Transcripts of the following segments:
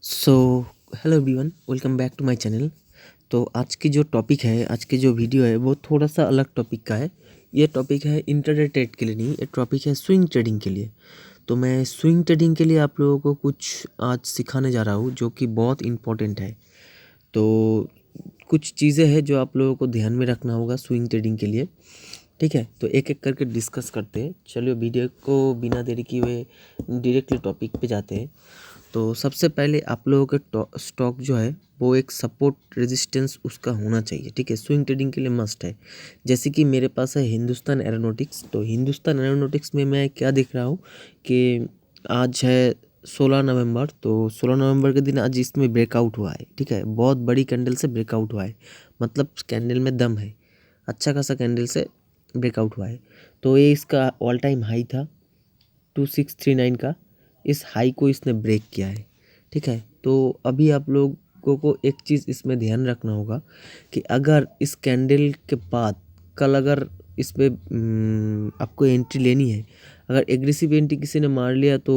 So hello everyone, welcome back to my channel. तो आज की जो टॉपिक है, आज की जो वीडियो है वो थोड़ा सा अलग टॉपिक का है। ये टॉपिक है इंट्राडे ट्रेड के लिए नहीं, ये टॉपिक है स्विंग ट्रेडिंग के लिए। तो मैं स्विंग ट्रेडिंग के लिए आप लोगों को कुछ आज सिखाने जा रहा हूँ जो कि बहुत इम्पोर्टेंट है। तो कुछ चीज़ें हैं जो आप लोगों को ध्यान में रखना होगा स्विंग ट्रेडिंग के लिए। ठीक है, तो एक एक करके डिस्कस करते हैं। चलिए वीडियो को बिना देरी किए हुए डायरेक्टली टॉपिक पे जाते हैं। तो सबसे पहले आप लोगों के स्टॉक जो है वो एक सपोर्ट रेजिस्टेंस उसका होना चाहिए। ठीक है, स्विंग ट्रेडिंग के लिए मस्ट है। जैसे कि मेरे पास है हिंदुस्तान एरोनॉटिक्स। तो हिंदुस्तान एरोनॉटिक्स में मैं क्या देख रहा हूँ कि आज है 16 नवंबर। तो 16 नवंबर के दिन आज इसमें ब्रेकआउट हुआ है। ठीक है, बहुत बड़ी कैंडल से ब्रेकआउट हुआ है, मतलब कैंडल में दम है, अच्छा खासा कैंडल से ब्रेकआउट हुआ है। तो ये इसका ऑल टाइम हाई था 2639 का। इस हाई को इसने ब्रेक किया है। ठीक है, तो अभी आप लोगों को एक चीज़ इसमें ध्यान रखना होगा कि अगर इस कैंडल के बाद कल अगर इस पे आपको एंट्री लेनी है, अगर एग्रेसिव एंट्री किसी ने मार लिया तो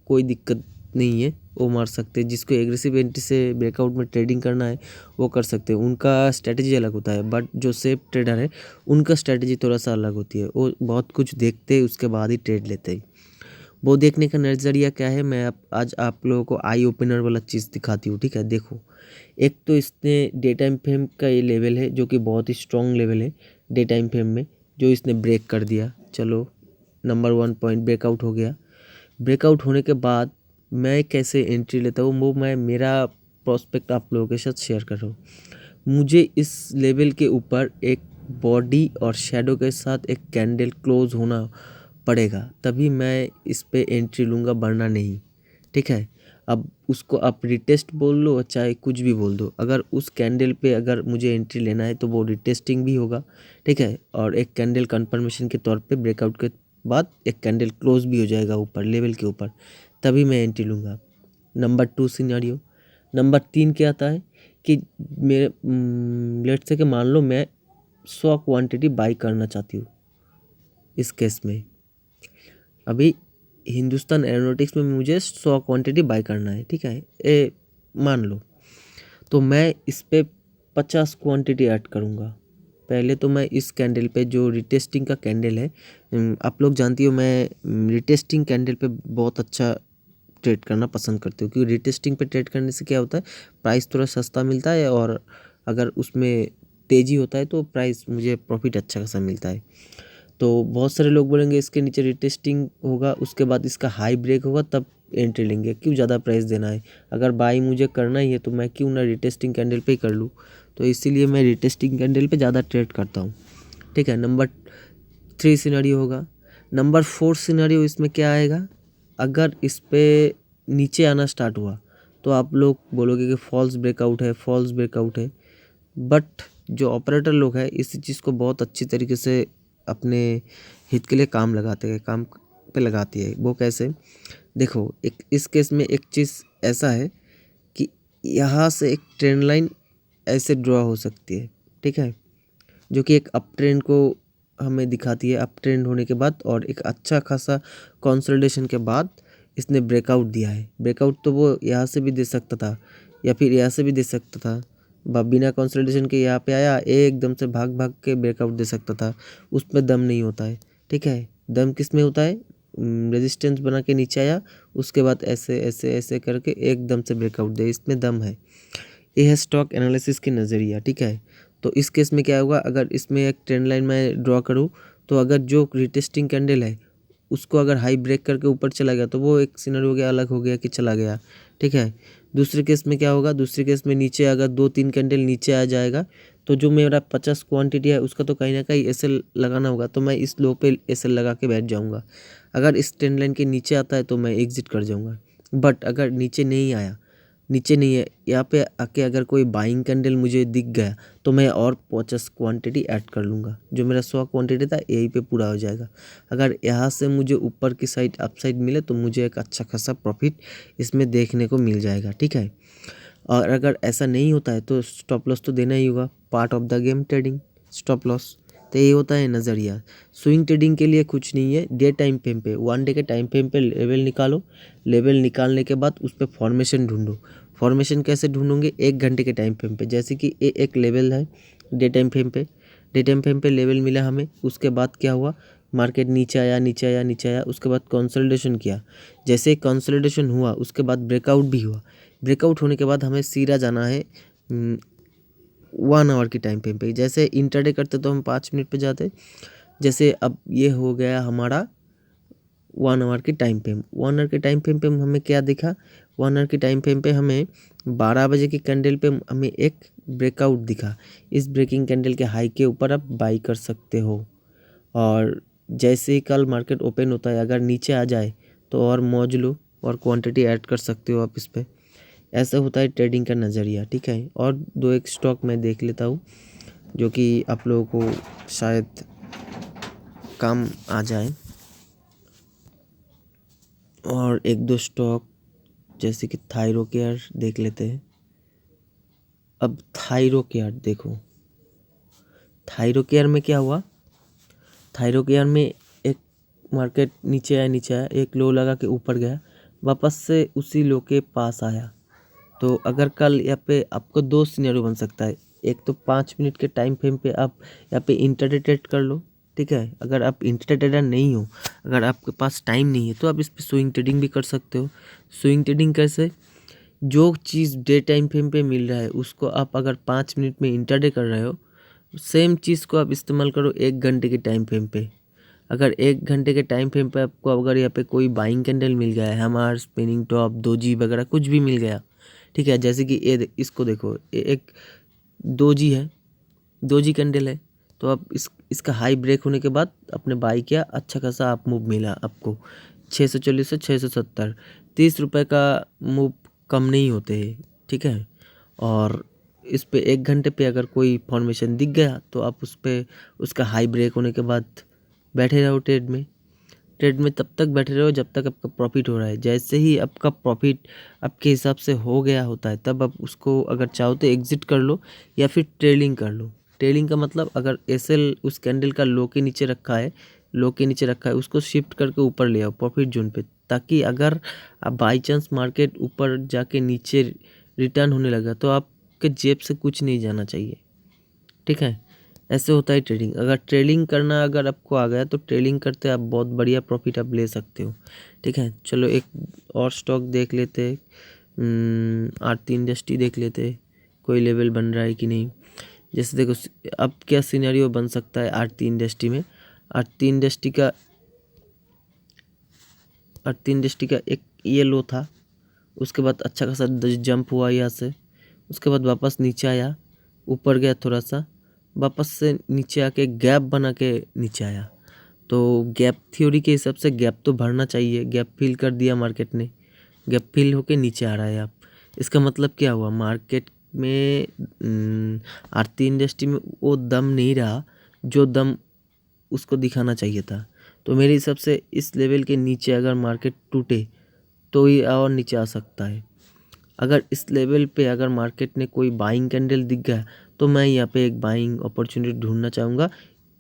कोई दिक्कत नहीं है, वो मार सकते हैं। जिसको एग्रेसिव एंट्री से ब्रेकआउट में ट्रेडिंग करना है वो कर सकते हैं, उनका स्ट्रैटेजी अलग होता है। बट जो सेफ ट्रेडर है उनका स्ट्रैटेजी थोड़ा सा अलग होती है, वो बहुत कुछ देखते हैं उसके बाद ही ट्रेड लेते हैं। वो देखने का नज़रिया क्या है, मैं आज आप लोगों को आई ओपनर वाला चीज़ दिखाती हूँ। ठीक है, देखो, एक तो इसने डे टाइम फ्रेम का ये लेवल है जो कि बहुत ही स्ट्रॉन्ग लेवल है डे टाइम फ्रेम में, जो इसने ब्रेक कर दिया। चलो, नंबर 1 पॉइंट ब्रेकआउट हो गया। ब्रेकआउट होने के बाद मैं कैसे एंट्री लेता हूँ वो मैं मेरा प्रोस्पेक्ट आप लोगों के साथ शेयर कर रहा हूँ। मुझे इस लेवल के ऊपर एक बॉडी और शैडो के साथ एक कैंडल क्लोज होना पड़ेगा, तभी मैं इस पे एंट्री लूँगा, वरना नहीं। ठीक है, अब उसको आप रिटेस्ट बोल लो चाहे कुछ भी बोल दो, अगर उस कैंडल पे अगर मुझे एंट्री लेना है तो वो रिटेस्टिंग भी होगा। ठीक है, और एक कैंडल कंफर्मेशन के तौर पे ब्रेकआउट के बाद एक कैंडल क्लोज भी हो जाएगा ऊपर लेवल के ऊपर, तभी मैं एंट्री लूँगा। Number 2 scenario. नंबर 3 क्या आता है कि मेरे लेट्स से कि मान लो मैं 100 क्वांटिटी बाई करना चाहती हूँ। इस केस में अभी हिंदुस्तान एरोनॉटिक्स में मुझे 100 क्वांटिटी बाई करना है। ठीक है, ए मान लो, तो मैं इस पे 50 क्वांटिटी ऐड करूँगा। पहले तो मैं इस कैंडल पे जो रिटेस्टिंग का कैंडल है, आप लोग जानती हो मैं रिटेस्टिंग कैंडल पे बहुत अच्छा ट्रेड करना पसंद करती हूँ, क्योंकि रिटेस्टिंग पे ट्रेड करने से क्या होता है, प्राइस थोड़ा सस्ता मिलता है, और अगर उसमें तेज़ी होता है तो प्राइस मुझे प्रॉफिट अच्छा खासा मिलता है। तो बहुत सारे लोग बोलेंगे इसके नीचे रिटेस्टिंग होगा, उसके बाद इसका हाई ब्रेक होगा, तब एंट्री लेंगे, क्यों ज़्यादा प्राइस देना है, अगर बाई मुझे करना ही है तो मैं क्यों ना रिटेस्टिंग कैंडल पे ही कर लूँ। तो इसीलिए मैं रिटेस्टिंग कैंडल पे ज़्यादा ट्रेड करता हूँ। ठीक है, नंबर 3 सिनेरियो होगा। नंबर 4 सिनेरियो इसमें क्या आएगा, अगर इस पे नीचे आना स्टार्ट हुआ तो आप लोग बोलोगे कि फॉल्स ब्रेकआउट है, फॉल्स ब्रेकआउट है। बट जो ऑपरेटर लोग हैं इस चीज़ को बहुत अच्छी तरीके से अपने हित के लिए काम लगाते हैं, काम पे लगाती है। वो कैसे, देखो, एक इस केस में एक चीज़ ऐसा है कि यहाँ से एक ट्रेंड लाइन ऐसे ड्रॉ हो सकती है। ठीक है, जो कि एक अप ट्रेंड को हमें दिखाती है, अप ट्रेंड होने के बाद और एक अच्छा खासा कंसोलिडेशन के बाद इसने ब्रेकआउट दिया है। ब्रेकआउट तो वो यहाँ से भी दे सकता था या फिर यहाँ से भी दे सकता था, बिना कंसोलिडेशन के यहाँ पे आया, एकदम से भाग भाग के ब्रेकआउट दे सकता था। उसमें दम नहीं होता है। ठीक है, दम किस में होता है, रेजिस्टेंस बना के नीचे आया, उसके बाद ऐसे ऐसे ऐसे करके एकदम से ब्रेकआउट दे, इसमें दम है। ये है स्टॉक एनालिसिस की नज़रिया। ठीक है, तो इस केस में क्या होगा, अगर इसमें एक ट्रेंड लाइन मैं ड्रॉ करूँ तो अगर जो रिटेस्टिंग कैंडल है उसको अगर हाई ब्रेक करके ऊपर चला गया तो वो एक सिनेरियो हो गया, अलग हो गया कि चला गया। ठीक है, दूसरे केस में क्या होगा, दूसरे केस में नीचे अगर 2-3 कैंडल नीचे आ जाएगा तो जो मेरा 50 क्वांटिटी है उसका तो कहीं ना कहीं एसएल लगाना होगा, तो मैं इस लो पे एसएल लगा के बैठ जाऊँगा। अगर इस ट्रेंड लाइन के नीचे आता है तो मैं एग्जिट कर जाऊँगा। बट अगर नीचे नहीं आया, नीचे नहीं है, यहाँ पे आके अगर कोई बाइंग कैंडल मुझे दिख गया तो मैं और 50 क्वांटिटी ऐड कर लूँगा, जो मेरा 100 क्वांटिटी था यहीं पे पूरा हो जाएगा। अगर यहाँ से मुझे ऊपर की साइड अपसाइड मिले तो मुझे एक अच्छा खासा प्रॉफिट इसमें देखने को मिल जाएगा। ठीक है, और अगर ऐसा नहीं होता है तो स्टॉप लॉस तो देना ही होगा, part of the game trading, stop loss. तो ये होता है नज़रिया। स्विंग ट्रेडिंग के लिए कुछ नहीं है, डे टाइम फ्रेम पे 1 डे के टाइम फ्रेम पे लेवल निकालो, लेवल निकालने के बाद उस पर फॉर्मेशन ढूंढो, फॉर्मेशन कैसे ढूंढोगे, 1 घंटे के टाइम फ्रेम पे। जैसे कि ये एक लेवल है डे टाइम फ्रेम पे, डे टाइम फ्रेम पे लेवल मिला हमें। उसके बाद क्या हुआ, मार्केट नीचे आया नीचे आया नीचे आया, उसके बाद कंसोलिडेशन किया। जैसे कंसोलिडेशन हुआ उसके बाद ब्रेकआउट भी हुआ। ब्रेकआउट होने के बाद हमें सीधा जाना है 1 आवर की टाइम फ्रेम पे। जैसे इंटरडे करते तो हम 5 मिनट पे जाते। जैसे अब ये हो गया हमारा 1 आवर की टाइम फ्रेम। 1 आवर के टाइम फ्रेम पे हमें क्या दिखा, 1 आवर की टाइम फ्रेम पे हमें 12 बजे की कैंडल पे हमें एक ब्रेकआउट दिखा। इस ब्रेकिंग कैंडल के हाई के ऊपर आप बाई कर सकते हो। और जैसे ही कल मार्केट ओपन होता है अगर नीचे आ जाए तो और मौज लो और क्वांटिटी ऐड कर सकते हो आप इस पे। ऐसा होता है ट्रेडिंग का नज़रिया, ठीक है। और 2 एक स्टॉक मैं देख लेता हूँ जो कि आप लोगों को शायद काम आ जाए। और 1 2 स्टॉक जैसे कि थायरोकेयर देख लेते हैं। अब थायरोकेयर देखो, थायरोकेयर में क्या हुआ, थायरोकेयर में एक मार्केट नीचे आया, एक लो लगा के ऊपर गया, वापस से उसी लो के पास आया। तो अगर कल यहाँ पे आपको 2 सिनेरियो बन सकता है। एक तो 5 मिनट के टाइम फ्रेम पे आप यहाँ पे इंट्राडे ट्रेड कर लो, ठीक है। अगर आप इंट्राडे ट्रेडर नहीं हो, अगर आपके पास टाइम नहीं है तो आप इस पे स्विंग ट्रेडिंग भी कर सकते हो। स्विंग ट्रेडिंग कैसे, जो चीज़ डे टाइम फ्रेम पे मिल रहा है उसको आप अगर 5 मिनट में इंट्राडे कर रहे हो, सेम चीज़ को आप इस्तेमाल करो 1 घंटे के टाइम फ्रेम पे। अगर 1 घंटे के टाइम फ्रेम पे आपको अगर यहाँ पे कोई बाइंग कैंडल मिल गया है, हमार स्पिनिंग टॉप दोजी वगैरह कुछ भी मिल गया, ठीक है। जैसे कि ये इसको देखो, ये एक दोजी है, दोजी कैंडल है। तो आप इसका हाई ब्रेक होने के बाद अपने बाई किया, अच्छा खासा आप मूव मिला आपको 640 से 670, 30 रुपये का मूव कम नहीं होते हैं, ठीक है। और इस पे 1 घंटे पे अगर कोई फॉर्मेशन दिख गया तो आप उस पे उसका हाई ब्रेक होने के बाद बैठे रहो ट्रेड में। ट्रेड में तब तक बैठे रहो जब तक आपका प्रॉफिट हो रहा है। जैसे ही आपका प्रॉफिट आपके हिसाब से हो गया होता है तब आप उसको अगर चाहो तो एग्जिट कर लो या फिर ट्रेलिंग कर लो। ट्रेलिंग का मतलब अगर एसएल उस कैंडल का लो के नीचे रखा है, लो के नीचे रखा है, उसको शिफ्ट करके ऊपर ले आओ प्रॉफिट जोन पे, ताकि अगर आप बाई चांस मार्केट ऊपर जाके नीचे रिटर्न होने लगा तो आपके जेब से कुछ नहीं जाना चाहिए, ठीक है। ऐसे होता है ट्रेडिंग। अगर ट्रेडिंग करना अगर आपको आ गया तो ट्रेडिंग करते आप बहुत बढ़िया प्रॉफिट आप ले सकते हो, ठीक है। चलो एक और स्टॉक देख लेते हैं, आरती इंडस्ट्री देख लेते हैं कोई लेवल बन रहा है कि नहीं। जैसे देखो अब क्या सिनेरियो बन सकता है आरती इंडस्ट्री में। आरती इंडस्ट्री का एक ये लो था, उसके बाद अच्छा खासा जंप हुआ यहाँ से, उसके बाद वापस नीचे आया, ऊपर गया थोड़ा सा, वापस से नीचे आके गैप बना के नीचे आया। तो गैप थ्योरी के हिसाब से गैप तो भरना चाहिए, गैप फिल कर दिया मार्केट ने, गैप फिल होके नीचे आ रहा है। आप इसका मतलब क्या हुआ, मार्केट में आरती इंडस्ट्री में वो दम नहीं रहा जो दम उसको दिखाना चाहिए था। तो मेरे हिसाब से इस लेवल के नीचे अगर मार्केट टूटे तो ये और नीचे आ सकता है। अगर इस लेवल पे अगर मार्केट ने कोई बाइंग कैंडल दिख गया तो मैं यहाँ पे एक बाइंग अपॉर्चुनिटी ढूंढना चाहूँगा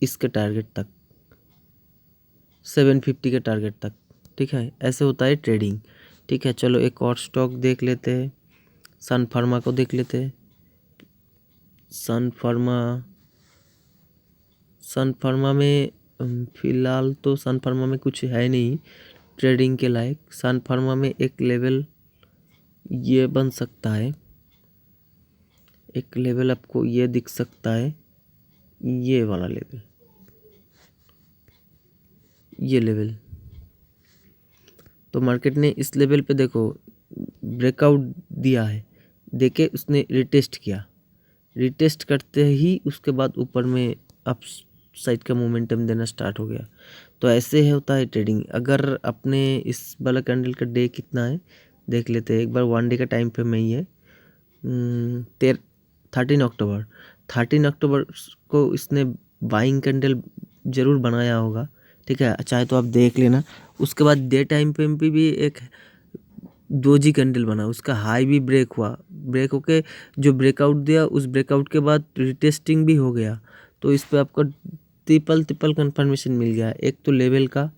इसके टारगेट तक, 750 के टारगेट तक, ठीक है। ऐसे होता है ट्रेडिंग, ठीक है। चलो एक और स्टॉक देख लेते हैं, सन फार्मा को देख लेते हैं। सन फार्मा में फ़िलहाल तो सन फार्मा में कुछ है नहीं ट्रेडिंग के लायक। सन फार्मा में एक लेवल ये बन सकता है, एक लेवल आपको ये दिख सकता है, ये वाला लेवल, ये लेवल। तो मार्केट ने इस लेवल पे देखो ब्रेकआउट दिया है, देके उसने रिटेस्ट किया, रिटेस्ट करते ही उसके बाद ऊपर में अप साइड का मोमेंटम देना स्टार्ट हो गया। तो ऐसे है होता है ट्रेडिंग। अगर अपने इस वाला कैंडल का डे कितना है देख लेते हैं एक बार, 1 डे का टाइम फ्रेम में ही है। 13 अक्टूबर को इसने बाइंग कैंडल ज़रूर बनाया होगा, ठीक है, चाहे तो आप देख लेना। उसके बाद डे टाइम फ्रेम पे भी एक दोजी कैंडल बना, उसका हाई भी ब्रेक हुआ, ब्रेक होके जो ब्रेकआउट दिया उस ब्रेकआउट के बाद रिटेस्टिंग भी हो गया। तो इस पे आपको ट्रिपल कंफर्मेशन मिल गया। एक तो लेवल का,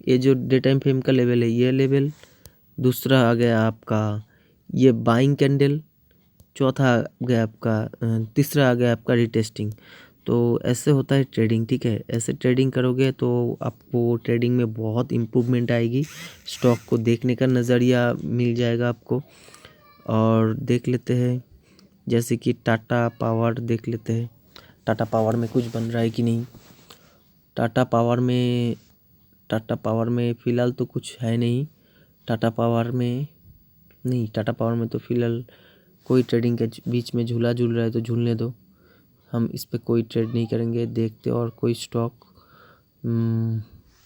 ये जो डे टाइम फ्रेम का लेवल है ये लेवल, दूसरा आ गया आपका ये बाइंग कैंडल, चौथा गया आपका तीसरा आ गया आपका रिटेस्टिंग। तो ऐसे होता है ट्रेडिंग, ठीक है। ऐसे ट्रेडिंग करोगे तो आपको ट्रेडिंग में बहुत इम्प्रूवमेंट आएगी, स्टॉक को देखने का नज़रिया मिल जाएगा आपको। और देख लेते हैं जैसे कि टाटा पावर देख लेते हैं, टाटा पावर में कुछ बन रहा है कि नहीं। टाटा पावर में फ़िलहाल तो कुछ है नहीं। टाटा पावर में तो फ़िलहाल कोई ट्रेडिंग के बीच में झूला झूल रहा है तो झूलने दो, हम इस पे कोई ट्रेड नहीं करेंगे। देखते और कोई स्टॉक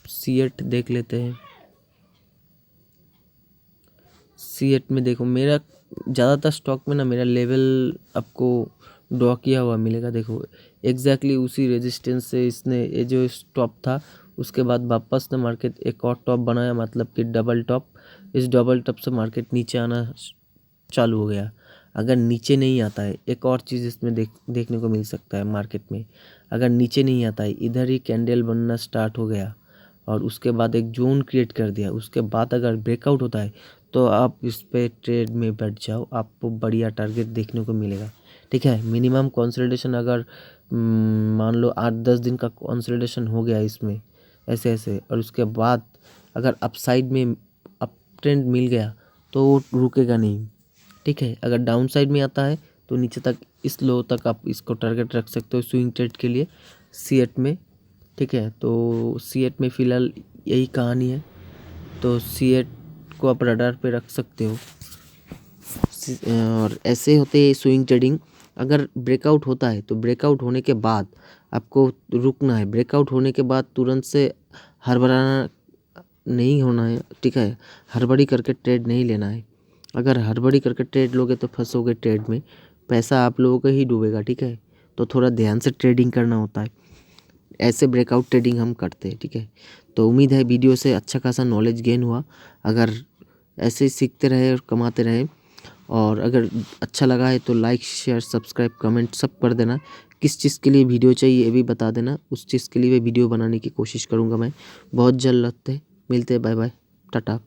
सीएट देख लेते हैं। सीएट में देखो मेरा ज़्यादातर स्टॉक में ना मेरा लेवल आपको ड्रॉ किया हुआ मिलेगा। देखो एग्जैक्टली उसी रेजिस्टेंस से इसने ये जो टॉप था उसके बाद वापस ने मार्केट एक और टॉप बनाया, मतलब कि डबल टॉप। इस डबल टॉप से मार्केट नीचे आना चालू हो गया। अगर नीचे नहीं आता है, एक और चीज़ इसमें देखने को मिल सकता है मार्केट में, अगर नीचे नहीं आता है, इधर ही कैंडल बनना स्टार्ट हो गया और उसके बाद एक जोन क्रिएट कर दिया, उसके बाद अगर ब्रेकआउट होता है तो आप इस पे ट्रेड में बैठ जाओ, आपको बढ़िया टारगेट देखने को मिलेगा, ठीक है। मिनिमम कंसोलिडेशन अगर मान लो 8-10 दिन का कंसोलिडेशन हो गया इसमें ऐसे ऐसे, और उसके बाद अगर अपसाइड में अप ट्रेंड मिल गया तो वो रुकेगा नहीं, ठीक है। अगर डाउन साइड में आता है तो नीचे तक इस लो तक आप इसको टारगेट रख सकते हो स्विंग ट्रेड के लिए सीएट में, ठीक है। तो सीएट में फ़िलहाल यही कहानी है, तो सीएट को आप रडार पे रख सकते हो। और ऐसे होते हैं स्विंग ट्रेडिंग। अगर ब्रेकआउट होता है तो ब्रेकआउट होने के बाद आपको रुकना है, ब्रेकआउट होने के बाद तुरंत से हड़बड़ाना नहीं होना है, ठीक है। हड़बड़ी करके ट्रेड नहीं लेना है। अगर हड़बड़ी करके ट्रेड लोगे तो फंसोगे ट्रेड में, पैसा आप लोगों का ही डूबेगा, ठीक है। तो थोड़ा ध्यान से ट्रेडिंग करना होता है, ऐसे ब्रेकआउट ट्रेडिंग हम करते हैं, ठीक है। तो उम्मीद है वीडियो से अच्छा खासा नॉलेज गेन हुआ। अगर ऐसे ही सीखते रहे और कमाते रहे, और अगर अच्छा लगा है तो लाइक शेयर सब्सक्राइब कमेंट सब कर देना। किस चीज़ के लिए वीडियो चाहिए ये भी बता देना, उस चीज़ के लिए वीडियो बनाने की कोशिश करूँगा मैं। बहुत जल्द मिलते हैं, बाय बाय, टाटा।